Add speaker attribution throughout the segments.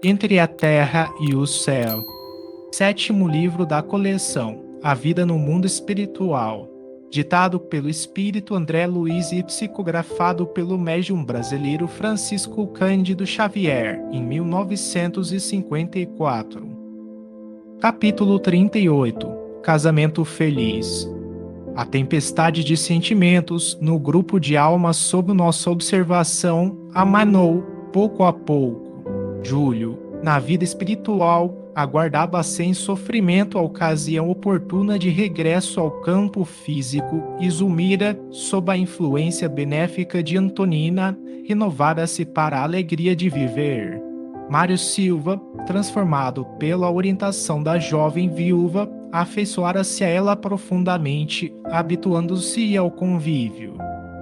Speaker 1: Entre a Terra e o Céu. Sétimo livro da coleção, A Vida no Mundo Espiritual. Ditado pelo espírito André Luiz e psicografado pelo médium brasileiro Francisco Cândido Xavier, em 1954. Capítulo 38. Casamento Feliz. A tempestade de sentimentos no grupo de almas sob nossa observação amanou pouco a pouco. Júlio, na vida espiritual, aguardava sem sofrimento a ocasião oportuna de regresso ao campo físico e Zulmira, sob a influência benéfica de Antonina, renovara-se para a alegria de viver. Mário Silva, transformado pela orientação da jovem viúva, afeiçoara-se a ela profundamente, habituando-se ao convívio.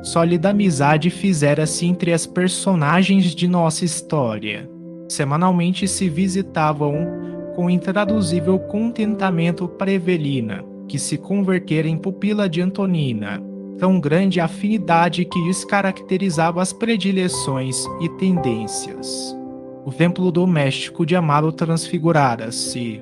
Speaker 1: Sólida amizade fizera-se entre as personagens de nossa história. Semanalmente se visitavam com intraduzível contentamento para Evelina, que se convertera em pupila de Antonina. Tão grande a afinidade que lhes caracterizava as predileções e tendências. O templo doméstico de Amaro transfigurara-se.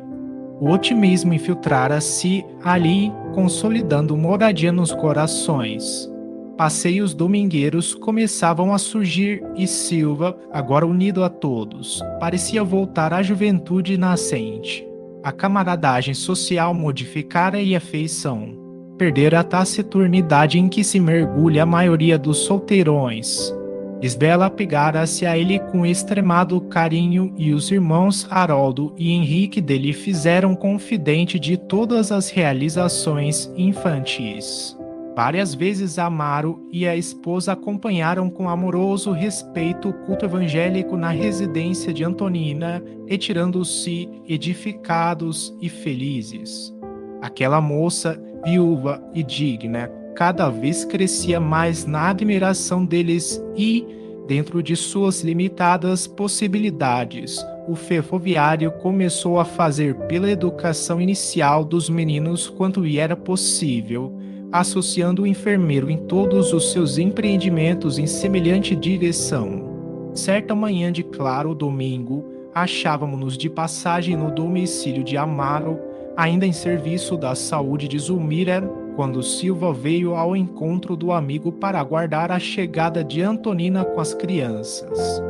Speaker 1: O otimismo infiltrara-se ali, consolidando moradia nos corações. Passeios domingueiros começavam a surgir e Silva, agora unido a todos, parecia voltar à juventude nascente. A camaradagem social modificara e a afeição. Perdera a taciturnidade em que se mergulha a maioria dos solteirões. Isbela apegara-se a ele com extremado carinho e os irmãos Haroldo e Henrique dele fizeram confidente de todas as realizações infantis. Várias vezes Amaro e a esposa acompanharam com amoroso respeito o culto evangélico na residência de Antonina, retirando-se edificados e felizes. Aquela moça, viúva e digna, cada vez crescia mais na admiração deles e, dentro de suas limitadas possibilidades, o ferroviário começou a fazer pela educação inicial dos meninos quanto lhe era possível, associando o enfermeiro em todos os seus empreendimentos em semelhante direção. Certa manhã de claro domingo, achávamos-nos de passagem no domicílio de Amaro, ainda em serviço da saúde de Zulmira, quando Silva veio ao encontro do amigo para aguardar a chegada de Antonina com as crianças.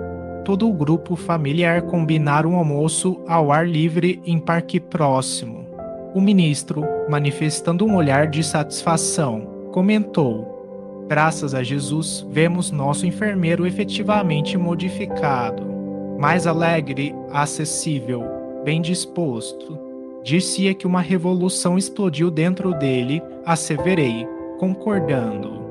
Speaker 1: Todo o grupo familiar combinara um almoço ao ar livre em parque próximo. O ministro, manifestando um olhar de satisfação, comentou: "Graças a Jesus, vemos nosso enfermeiro efetivamente modificado. Mais alegre, acessível, bem disposto. Disse que uma revolução explodiu dentro dele, asseverei, concordando.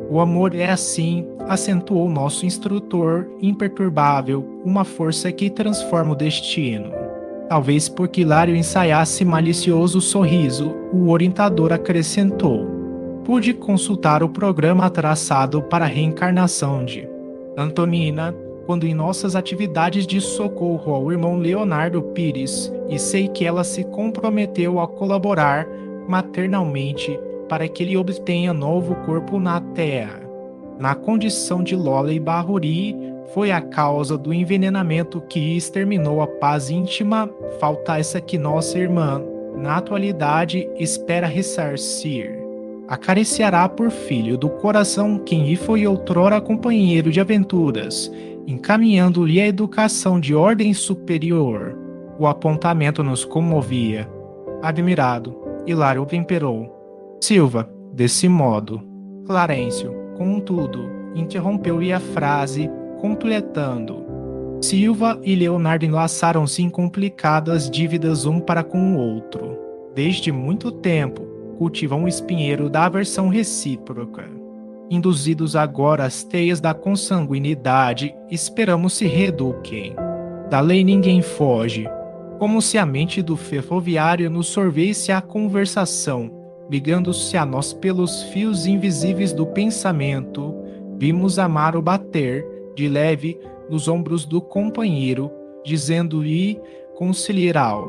Speaker 1: O amor é assim", acentuou nosso instrutor imperturbável, uma força que transforma o destino. Talvez porque Hilário ensaiasse malicioso sorriso, o orientador acrescentou: "Pude consultar o programa traçado para a reencarnação de Antonina, quando em nossas atividades de socorro ao irmão Leonardo Pires, e sei que ela se comprometeu a colaborar maternalmente para que ele obtenha novo corpo na Terra. Na condição de Lola e Barruri, foi a causa do envenenamento que exterminou a paz íntima, falta essa que nossa irmã, na atualidade, espera ressarcir. Acariciará por filho do coração quem lhe foi outrora companheiro de aventuras, encaminhando-lhe a educação de ordem superior." O apontamento nos comovia. Admirado, Hilário temperou: "Silva, desse modo." Clarencio, contudo, interrompeu-lhe a frase, completando: "Silva e Leonardo enlaçaram-se em complicadas dívidas um para com o outro. Desde muito tempo, cultivam o espinheiro da aversão recíproca. Induzidos agora às teias da consanguinidade, esperamos se reeduquem. Da lei ninguém foge. Como se a mente do ferroviário nos sorvesse a conversação, ligando-se a nós pelos fios invisíveis do pensamento, vimos Amaro bater, de leve, nos ombros do companheiro, dizendo-lhe conciliar: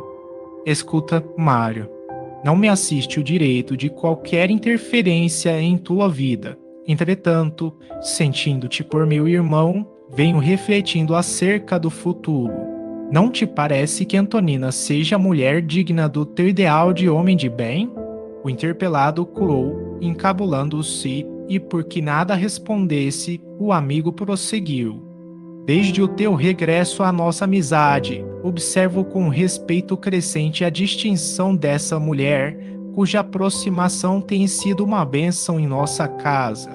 Speaker 1: escuta, Mário, não me assiste o direito de qualquer interferência em tua vida. Entretanto, sentindo-te por meu irmão, venho refletindo acerca do futuro. Não te parece que Antonina seja a mulher digna do teu ideal de homem de bem? O interpelado curou, encabulando-se, e porque nada respondesse, o amigo prosseguiu. Desde o teu regresso à nossa amizade, observo com respeito crescente a distinção dessa mulher, cuja aproximação tem sido uma bênção em nossa casa.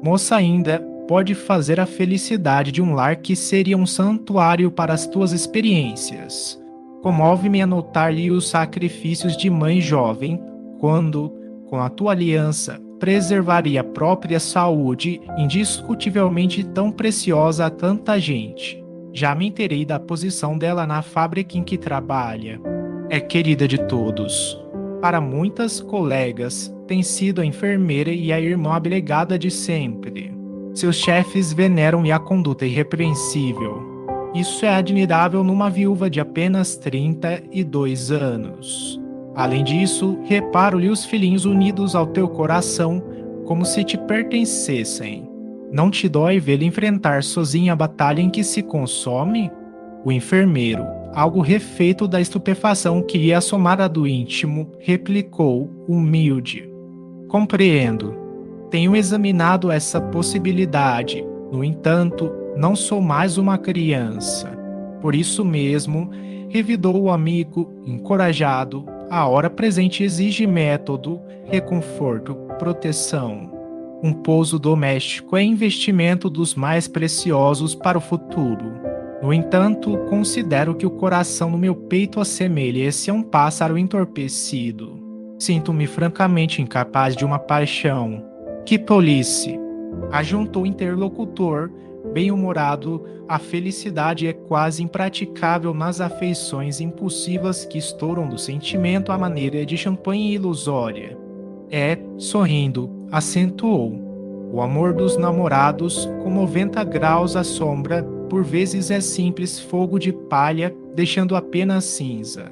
Speaker 1: Moça ainda, pode fazer a felicidade de um lar que seria um santuário para as tuas experiências. Comove-me a notar-lhe os sacrifícios de mãe jovem, quando, com a tua aliança, preservaria a própria saúde, indiscutivelmente tão preciosa a tanta gente. Já me inteirei da posição dela na fábrica em que trabalha. É querida de todos. Para muitas colegas, tem sido a enfermeira e a irmã abnegada de sempre. Seus chefes veneram-lhe a conduta irrepreensível. Isso é admirável numa viúva de apenas 32 anos. Além disso, reparo-lhe os filhinhos unidos ao teu coração, como se te pertencessem. Não te dói vê-lo enfrentar sozinho a batalha em que se consome? O enfermeiro, algo refeito da estupefação que ia assomar a do íntimo, replicou, humilde. Compreendo. Tenho examinado essa possibilidade. No entanto, não sou mais uma criança. Por isso mesmo, revidou o amigo, encorajado. A hora presente exige método, reconforto, proteção. Um pouso doméstico é investimento dos mais preciosos para o futuro. No entanto, considero que o coração no meu peito assemelha-se a um pássaro entorpecido. Sinto-me francamente incapaz de uma paixão. Que tolice! Ajuntou o interlocutor, bem-humorado. A felicidade é quase impraticável nas afeições impulsivas que estouram do sentimento à maneira de champanhe ilusória. Sorrindo, acentuou. O amor dos namorados, com 90 graus à sombra, por vezes é simples fogo de palha, deixando apenas cinza.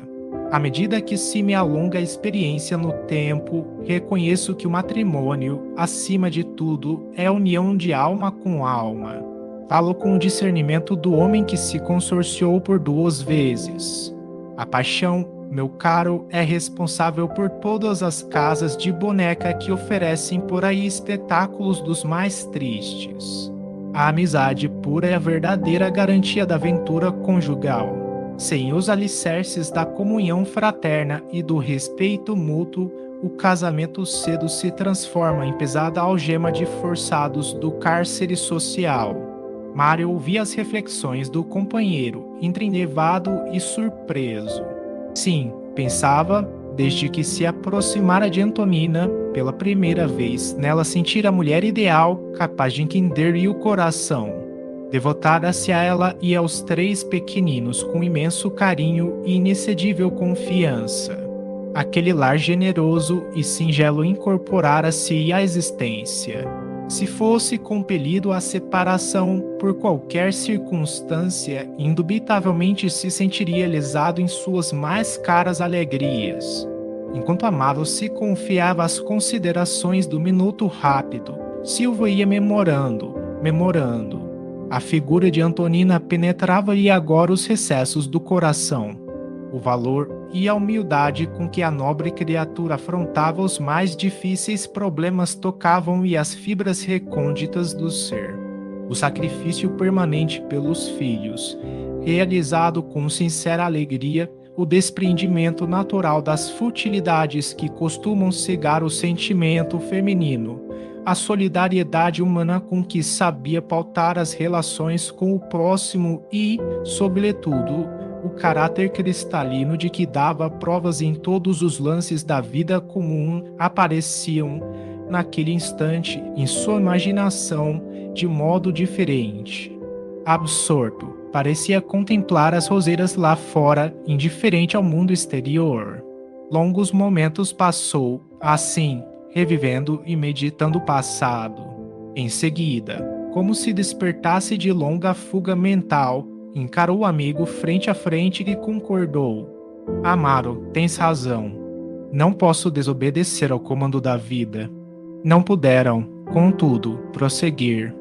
Speaker 1: À medida que se me alonga a experiência no tempo, reconheço que o matrimônio, acima de tudo, é a união de alma com alma. Falo com o discernimento do homem que se consorciou por 2 vezes. A paixão, meu caro, é responsável por todas as casas de boneca que oferecem por aí espetáculos dos mais tristes. A amizade pura é a verdadeira garantia da aventura conjugal. Sem os alicerces da comunhão fraterna e do respeito mútuo, o casamento cedo se transforma em pesada algema de forçados do cárcere social. Mário ouvia as reflexões do companheiro, entrelevado e surpreso. Sim, pensava, desde que se aproximara de Antonina, pela primeira vez, nela sentir a mulher ideal, capaz de entender-lhe o coração. Devotara-se a ela e aos 3 pequeninos com imenso carinho e inexcedível confiança. Aquele lar generoso e singelo incorporara-se à existência. Se fosse compelido à separação por qualquer circunstância, indubitavelmente se sentiria lesado em suas mais caras alegrias. Enquanto amava, se confiava às considerações do minuto rápido. Silvio ia memorando. A figura de Antonina penetrava-lhe agora os recessos do coração. O valor e a humildade com que a nobre criatura afrontava os mais difíceis problemas tocavam-lhe as fibras recônditas do ser. O sacrifício permanente pelos filhos, realizado com sincera alegria, o desprendimento natural das futilidades que costumam cegar o sentimento feminino, a solidariedade humana com que sabia pautar as relações com o próximo e, sobretudo, o caráter cristalino de que dava provas em todos os lances da vida comum apareciam, naquele instante, em sua imaginação, de modo diferente. Absorto, parecia contemplar as roseiras lá fora, indiferente ao mundo exterior. Longos momentos passou, assim, revivendo e meditando o passado. Em seguida, como se despertasse de longa fuga mental, encarou o amigo frente a frente e concordou. Amaro, tens razão. Não posso desobedecer ao comando da vida. Não puderam, contudo, prosseguir.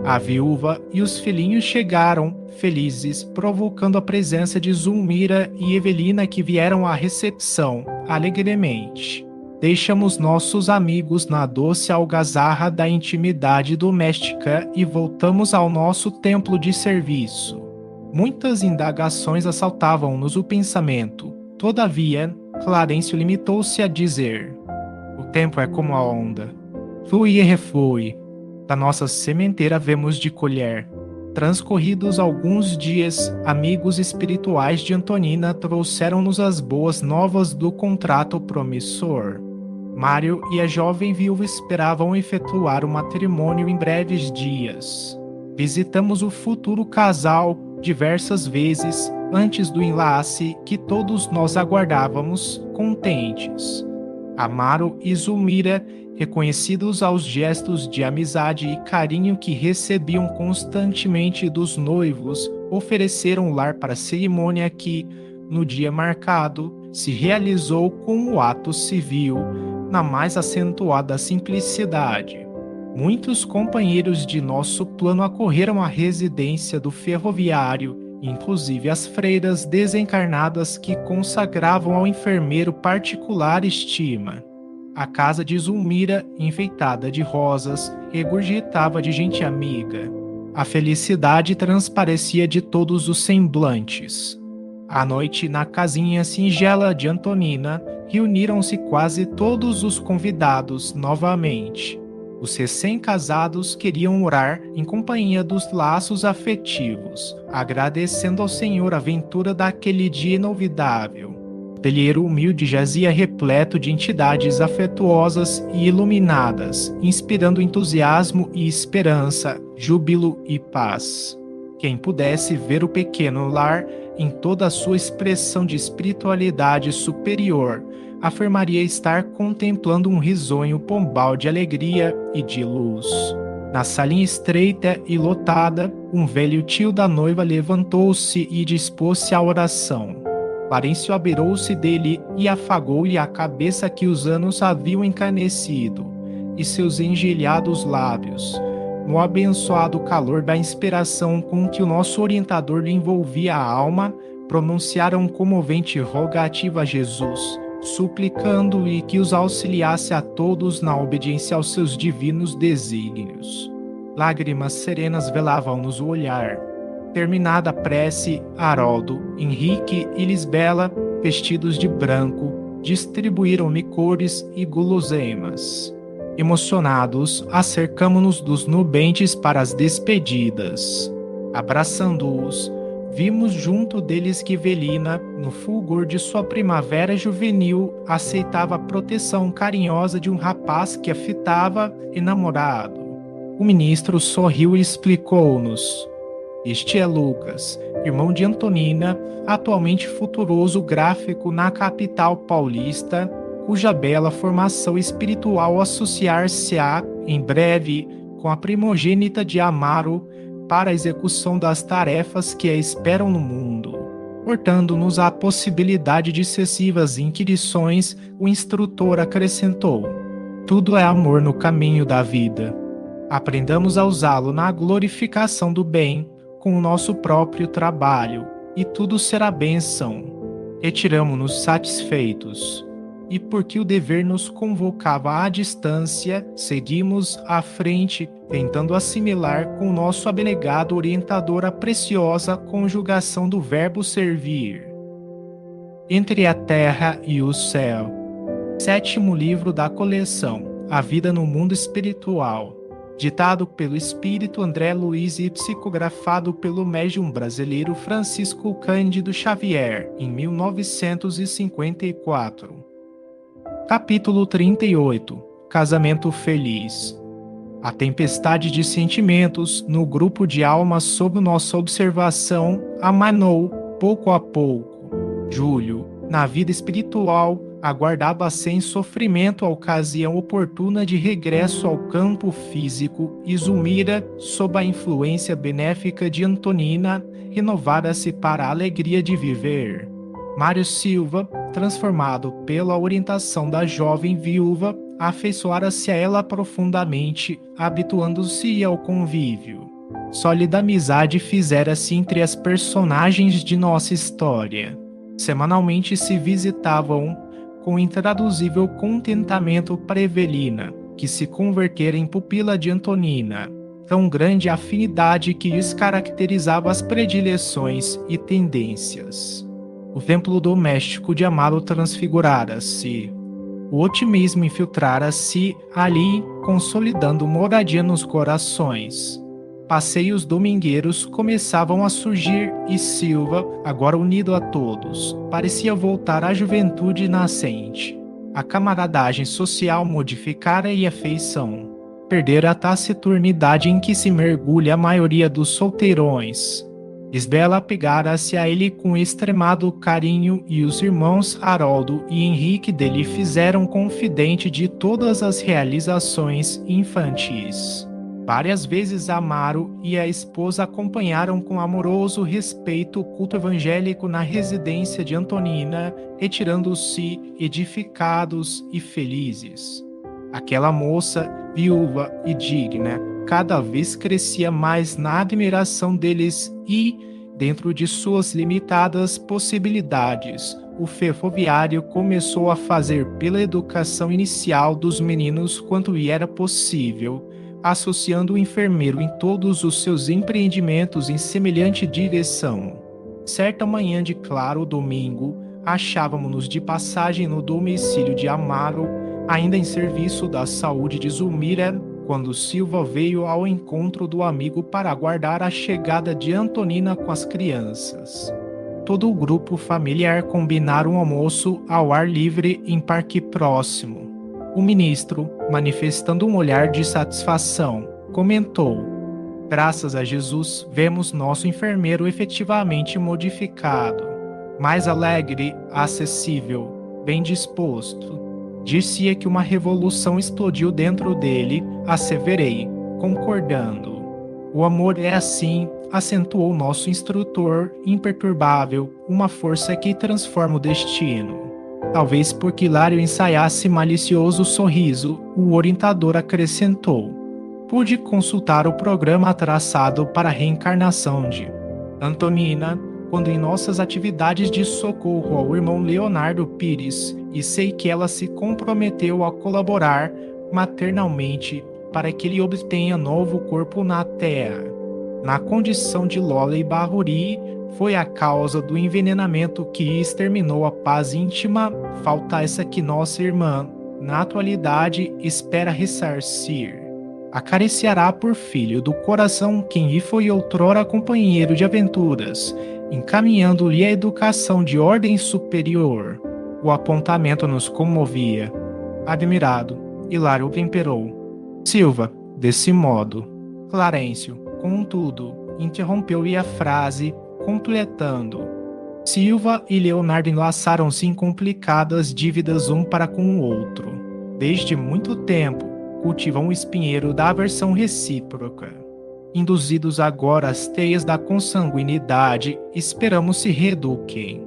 Speaker 1: A viúva e os filhinhos chegaram, felizes, provocando a presença de Zulmira e Evelina, que vieram à recepção, alegremente. Deixamos nossos amigos na doce algazarra da intimidade doméstica e voltamos ao nosso templo de serviço. Muitas indagações assaltavam-nos o pensamento. Todavia, Clarencio limitou-se a dizer: o tempo é como a onda. Flui e reflui. Da nossa sementeira havemos de colher. Transcorridos alguns dias, amigos espirituais de Antonina trouxeram-nos as boas novas do contrato promissor. Mário e a jovem viúva esperavam efetuar o matrimônio em breves dias. Visitamos o futuro casal diversas vezes antes do enlace que todos nós aguardávamos, contentes. Amaro e Zulmira, reconhecidos aos gestos de amizade e carinho que recebiam constantemente dos noivos, ofereceram lar para a cerimônia que, no dia marcado, se realizou com o ato civil, na mais acentuada simplicidade. Muitos companheiros de nosso plano acorreram à residência do ferroviário, inclusive as freiras desencarnadas que consagravam ao enfermeiro particular estima. A casa de Zulmira, enfeitada de rosas, regurgitava de gente amiga. A felicidade transparecia de todos os semblantes. À noite, na casinha singela de Antonina, reuniram-se quase todos os convidados novamente. Os recém-casados queriam orar em companhia dos laços afetivos, agradecendo ao Senhor a ventura daquele dia inolvidável. O telheiro humilde jazia repleto de entidades afetuosas e iluminadas, inspirando entusiasmo e esperança, júbilo e paz. Quem pudesse ver o pequeno lar em toda a sua expressão de espiritualidade superior, afirmaria estar contemplando um risonho pombal de alegria e de luz. Na salinha estreita e lotada, um velho tio da noiva levantou-se e dispôs-se à oração. Clarencio abeirou-se dele e afagou-lhe a cabeça que os anos haviam encanecido, e seus engelhados lábios, no abençoado calor da inspiração com que o nosso orientador lhe envolvia a alma, pronunciaram comovente rogativa a Jesus, suplicando-lhe que os auxiliasse a todos na obediência aos seus divinos desígnios. Lágrimas serenas velavam-nos o olhar. Terminada a prece, Haroldo, Henrique e Lisbela, vestidos de branco, distribuíram licores e guloseimas. Emocionados, acercamo-nos dos nubentes para as despedidas. Abraçando-os, vimos junto deles que Evelina, no fulgor de sua primavera juvenil, aceitava a proteção carinhosa de um rapaz que a fitava enamorado. O ministro sorriu e explicou-nos: este é Lucas, irmão de Antonina, atualmente futuroso gráfico na capital paulista, cuja bela formação espiritual associar-se-á, em breve, com a primogênita de Amaro, para a execução das tarefas que a esperam no mundo. Portando-nos à possibilidade de excessivas inquirições, o instrutor acrescentou: tudo é amor no caminho da vida. Aprendamos a usá-lo na glorificação do bem, com o nosso próprio trabalho, e tudo será bênção. Retiramo-nos satisfeitos. E porque o dever nos convocava à distância, seguimos à frente, tentando assimilar com o nosso abnegado orientador a preciosa conjugação do verbo servir. Entre a terra e o céu. 7º livro da coleção, A Vida no Mundo Espiritual. Ditado pelo espírito André Luiz e psicografado pelo médium brasileiro Francisco Cândido Xavier, em 1954. Capítulo 38. Casamento feliz. A tempestade de sentimentos no grupo de almas sob nossa observação amanou pouco a pouco. Júlio, na vida espiritual, aguardava sem sofrimento a ocasião oportuna de regresso ao campo físico e Zulmira, sob a influência benéfica de Antonina, renovara-se para a alegria de viver. Mário Silva, transformado pela orientação da jovem viúva, afeiçoara-se a ela profundamente, habituando-se ao convívio. Sólida amizade fizera-se entre as personagens de nossa história. Semanalmente se visitavam com intraduzível contentamento para Evelina, que se convertera em pupila de Antonina, tão grande a afinidade que lhes caracterizava as predileções e tendências. O templo doméstico de Amaro transfigurara-se. O otimismo infiltrara-se ali, consolidando moradia nos corações. Passeios domingueiros começavam a surgir e Silva, agora unido a todos, parecia voltar à juventude nascente. A camaradagem social modificara e a afeição. Perdera a taciturnidade em que se mergulha a maioria dos solteirões. Isbela apegara-se a ele com extremado carinho e os irmãos Haroldo e Henrique dele fizeram confidente de todas as realizações infantis. Várias vezes Amaro e a esposa acompanharam com amoroso respeito o culto evangélico na residência de Antonina, retirando-se edificados e felizes. Aquela moça, viúva e digna, cada vez crescia mais na admiração deles e, dentro de suas limitadas possibilidades, o ferroviário começou a fazer pela educação inicial dos meninos quanto lhe era possível, associando o enfermeiro em todos os seus empreendimentos em semelhante direção. Certa manhã de claro domingo, achávamos-nos de passagem no domicílio de Amaro, ainda em serviço da saúde de Zulmira, quando Silva veio ao encontro do amigo para aguardar a chegada de Antonina com as crianças. Todo o grupo familiar combinara um almoço ao ar livre em parque próximo. O ministro, manifestando um olhar de satisfação, comentou: "Graças a Jesus, vemos nosso enfermeiro efetivamente modificado, mais alegre, acessível, bem disposto. Dizia que uma revolução explodiu dentro dele, asseverei, concordando. O amor é assim, acentuou nosso instrutor, imperturbável, uma força que transforma o destino." Talvez porque Hilário ensaiasse malicioso sorriso, o orientador acrescentou: "Pude consultar o programa traçado para a reencarnação de Antonina, quando em nossas atividades de socorro ao irmão Leonardo Pires, e sei que ela se comprometeu a colaborar maternalmente para que ele obtenha novo corpo na Terra. Na condição de Lola e Barruri, foi a causa do envenenamento que exterminou a paz íntima, falta essa que nossa irmã, na atualidade, espera ressarcir. Acariciará por filho do coração quem lhe foi outrora companheiro de aventuras, encaminhando-lhe a educação de ordem superior." O apontamento nos comovia. Admirado, Hilário temperou: "Silva, desse modo." Clarencio, contudo, interrompeu-lhe a frase, completando: "Silva e Leonardo enlaçaram-se em complicadas dívidas um para com o outro. Desde muito tempo, cultivam o espinheiro da aversão recíproca. Induzidos agora às teias da consanguinidade, esperamos se reeduquem.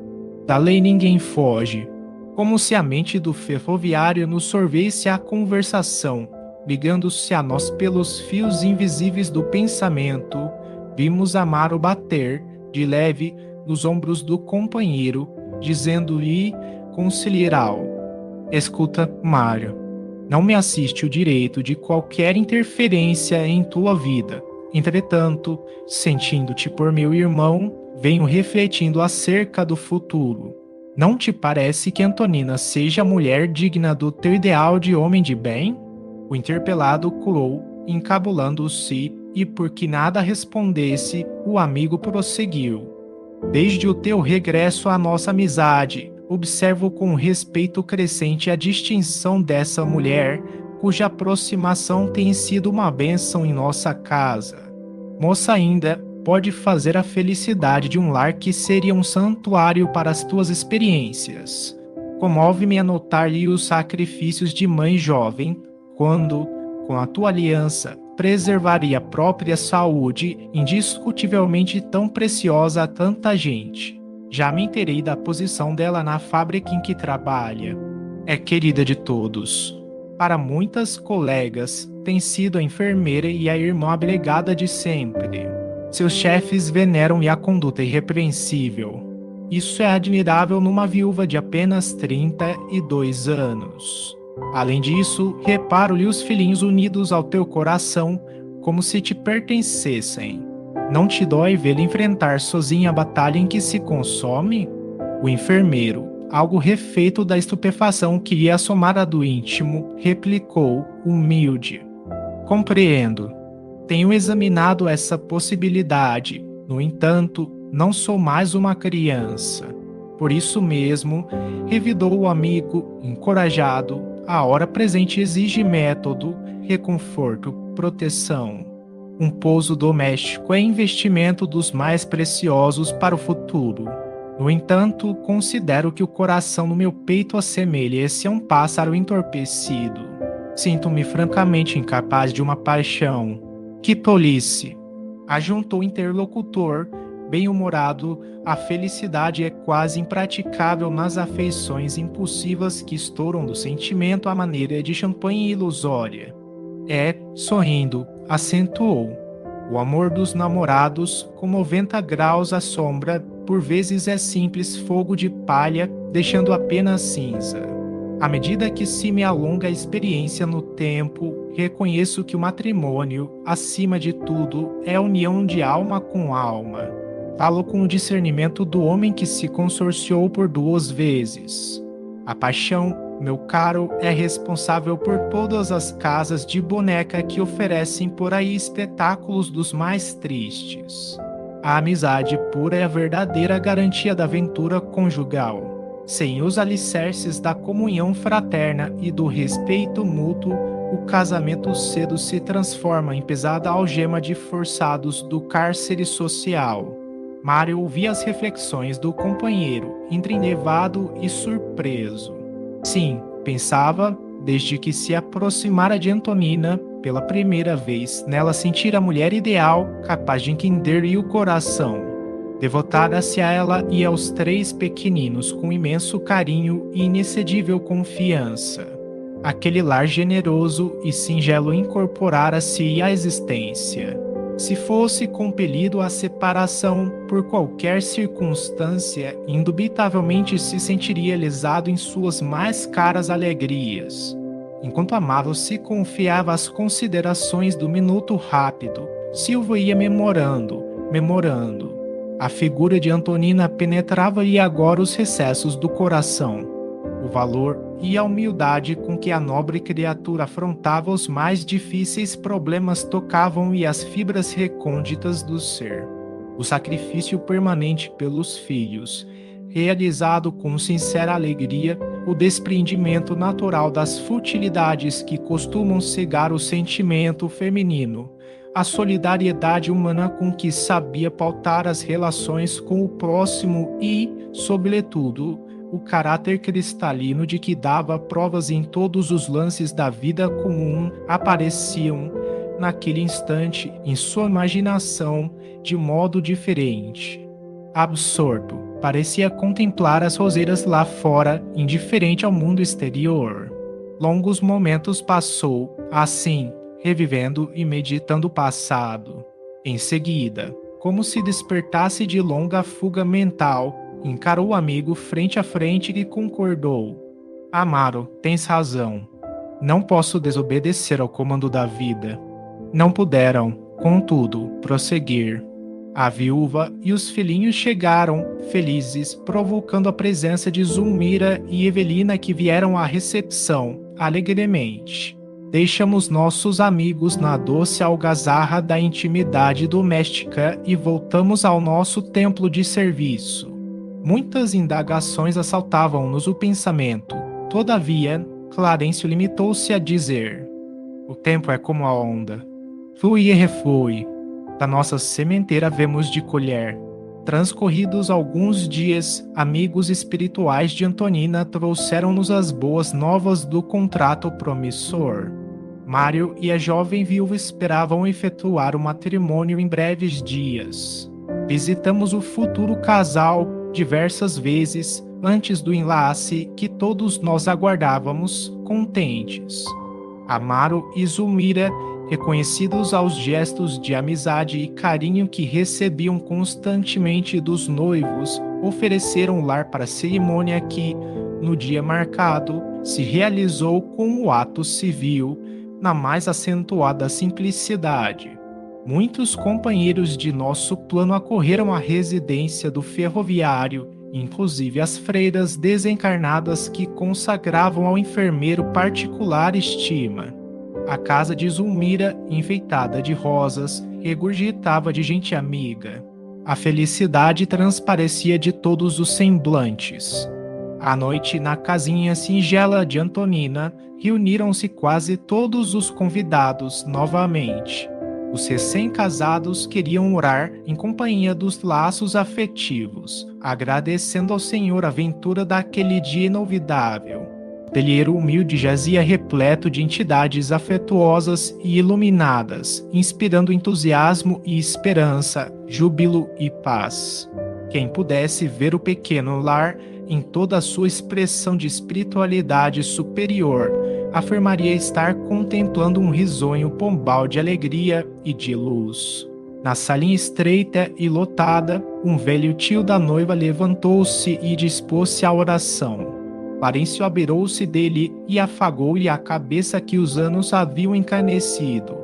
Speaker 1: Da lei ninguém foge. Como se a mente do ferroviário nos sorvesse a conversação, ligando-se a nós pelos fios invisíveis do pensamento, vimos Amaro bater, de leve, nos ombros do companheiro, dizendo-lhe conciliar: escuta, Mário, não me assiste o direito de qualquer interferência em tua vida. Entretanto, sentindo-te por meu irmão, venho refletindo acerca do futuro. Não te parece que Antonina seja a mulher digna do teu ideal de homem de bem?" O interpelado curou, encabulando-se, e porque nada respondesse, o amigo prosseguiu: "Desde o teu regresso à nossa amizade, observo com respeito crescente a distinção dessa mulher, cuja aproximação tem sido uma bênção em nossa casa. Moça ainda, pode fazer a felicidade de um lar que seria um santuário para as tuas experiências. Comove-me a notar-lhe os sacrifícios de mãe jovem, quando, com a tua aliança, preservaria a própria saúde, indiscutivelmente tão preciosa a tanta gente. Já me inteirei da posição dela na fábrica em que trabalha. É querida de todos. Para muitas colegas, tem sido a enfermeira e a irmã abnegada de sempre. Seus chefes veneram-lhe a conduta irrepreensível. Isso é admirável numa viúva de apenas 32 anos. Além disso, reparo-lhe os filhinhos unidos ao teu coração, como se te pertencessem. Não te dói vê-lo enfrentar sozinha a batalha em que se consome? O enfermeiro, algo refeito da estupefação que lhe assomara do íntimo, replicou, humilde. Compreendo. Tenho examinado essa possibilidade. No entanto, não sou mais uma criança. Por isso mesmo, revidou o amigo, encorajado. A hora presente exige método, reconforto, proteção. Um pouso doméstico é investimento dos mais preciosos para o futuro. No entanto, considero que o coração no meu peito assemelha-se a um pássaro entorpecido. Sinto-me francamente incapaz de uma paixão. Que tolice! Ajuntou o interlocutor, bem-humorado, a felicidade é quase impraticável nas afeições impulsivas que estouram do sentimento à maneira de champanhe ilusória. Sorrindo, acentuou. O amor dos namorados, com 90 graus à sombra, por vezes é simples fogo de palha, deixando apenas cinza. À medida que se me alonga a experiência no tempo, reconheço que o matrimônio, acima de tudo, é a união de alma com alma. Falo com o discernimento do homem que se consorciou por 2 vezes. A paixão, meu caro, é responsável por todas as casas de boneca que oferecem por aí espetáculos dos mais tristes. A amizade pura é a verdadeira garantia da aventura conjugal. Sem os alicerces da comunhão fraterna e do respeito mútuo, o casamento cedo se transforma em pesada algema de forçados do cárcere social. Mário ouvia as reflexões do companheiro, entrinevado e surpreso. Sim, pensava, desde que se aproximara de Antonina, pela primeira vez, nela sentir a mulher ideal, capaz de entender-lhe o coração. Devotara-se a ela e aos 3 pequeninos com imenso carinho e inexcedível confiança. Aquele lar generoso e singelo incorporara-se à existência. Se fosse compelido à separação por qualquer circunstância, indubitavelmente se sentiria lesado em suas mais caras alegrias. Enquanto amava, se confiava às considerações do minuto rápido. Silvio ia memorando. A figura de Antonina penetrava-lhe agora os recessos do coração. O valor e a humildade com que a nobre criatura afrontava os mais difíceis problemas tocavam-lhe as fibras recônditas do ser. O sacrifício permanente pelos filhos, realizado com sincera alegria, o desprendimento natural das futilidades que costumam cegar o sentimento feminino, a solidariedade humana com que sabia pautar as relações com o próximo e, sobretudo, o caráter cristalino de que dava provas em todos os lances da vida comum apareciam, naquele instante, em sua imaginação, de modo diferente. Absorto, parecia contemplar as roseiras lá fora, indiferente ao mundo exterior. Longos momentos passou, assim, revivendo e meditando o passado. Em seguida, como se despertasse de longa fuga mental, encarou o amigo frente a frente e concordou. Amaro, tens razão. Não posso desobedecer ao comando da vida. Não puderam, contudo, prosseguir. A viúva e os filhinhos chegaram, felizes, provocando a presença de Zulmira e Evelina que vieram à recepção, alegremente. Deixamos nossos amigos na doce algazarra da intimidade doméstica e voltamos ao nosso templo de serviço. Muitas indagações assaltavam-nos o pensamento. Todavia, Clarencio limitou-se a dizer: o tempo é como a onda. Flui e reflui. Da nossa sementeira havemos de colher. Transcorridos alguns dias, amigos espirituais de Antonina trouxeram-nos as boas novas do contrato promissor. Mário e a jovem viúva esperavam efetuar o matrimônio em breves dias. Visitamos o futuro casal diversas vezes antes do enlace que todos nós aguardávamos, contentes. Amaro e Zulmira, reconhecidos aos gestos de amizade e carinho que recebiam constantemente dos noivos, ofereceram lar para a cerimônia que, no dia marcado, se realizou com o ato civil, na mais acentuada simplicidade. Muitos companheiros de nosso plano acorreram à residência do ferroviário, inclusive as freiras desencarnadas que consagravam ao enfermeiro particular estima. A casa de Zulmira, enfeitada de rosas, regurgitava de gente amiga. A felicidade transparecia de todos os semblantes. À noite, na casinha singela de Antonina, reuniram-se quase todos os convidados novamente. Os recém-casados queriam orar em companhia dos laços afetivos, agradecendo ao Senhor a ventura daquele dia inolvidável. O telheiro humilde jazia repleto de entidades afetuosas e iluminadas, inspirando entusiasmo e esperança, júbilo e paz. Quem pudesse ver o pequeno lar em toda a sua expressão de espiritualidade superior, afirmaria estar contemplando um risonho pombal de alegria e de luz. Na salinha estreita e lotada, um velho tio da noiva levantou-se e dispôs-se à oração. Parêncio abeirou-se dele e afagou-lhe a cabeça que os anos haviam encanecido,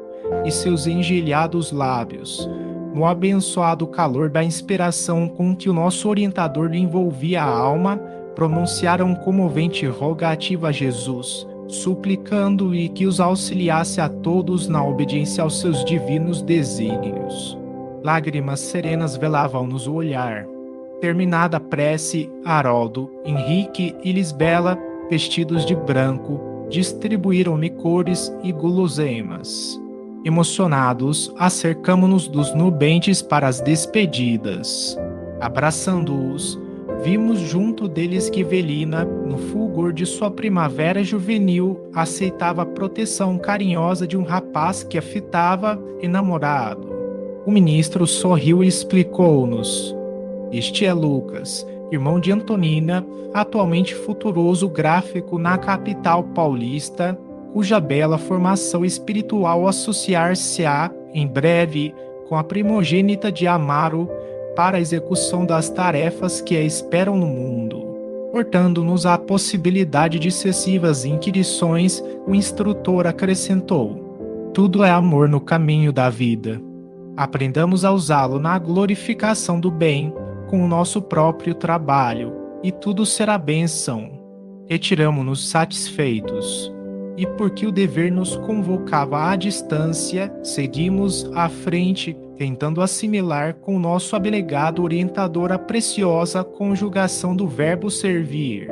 Speaker 1: e seus engelhados lábios. No abençoado calor da inspiração com que o nosso orientador lhe envolvia a alma, pronunciaram comovente rogativa a Jesus, suplicando-lhe que os auxiliasse a todos na obediência aos seus divinos desígnios. Lágrimas serenas velavam-nos o olhar. Terminada a prece, Haroldo, Henrique e Lisbela, vestidos de branco, distribuíram licores e guloseimas. Emocionados, acercamo-nos dos nubentes para as despedidas. Abraçando-os, vimos junto deles que Velina, no fulgor de sua primavera juvenil, aceitava a proteção carinhosa de um rapaz que a fitava enamorado. O ministro sorriu e explicou-nos: este é Lucas, irmão de Antonina, atualmente futuroso gráfico na capital paulista, cuja bela formação espiritual associar-se-á, em breve, com a primogênita de Amaro, para a execução das tarefas que a esperam no mundo. Portando-nos à possibilidade de excessivas inquirições, o instrutor acrescentou: tudo é amor no caminho da vida. Aprendamos a usá-lo na glorificação do bem, com o nosso próprio trabalho, e tudo será bênção. Retiramo-nos satisfeitos. E porque o dever nos convocava à distância, seguimos à frente, tentando assimilar com o nosso abnegado orientador a preciosa conjugação do verbo servir.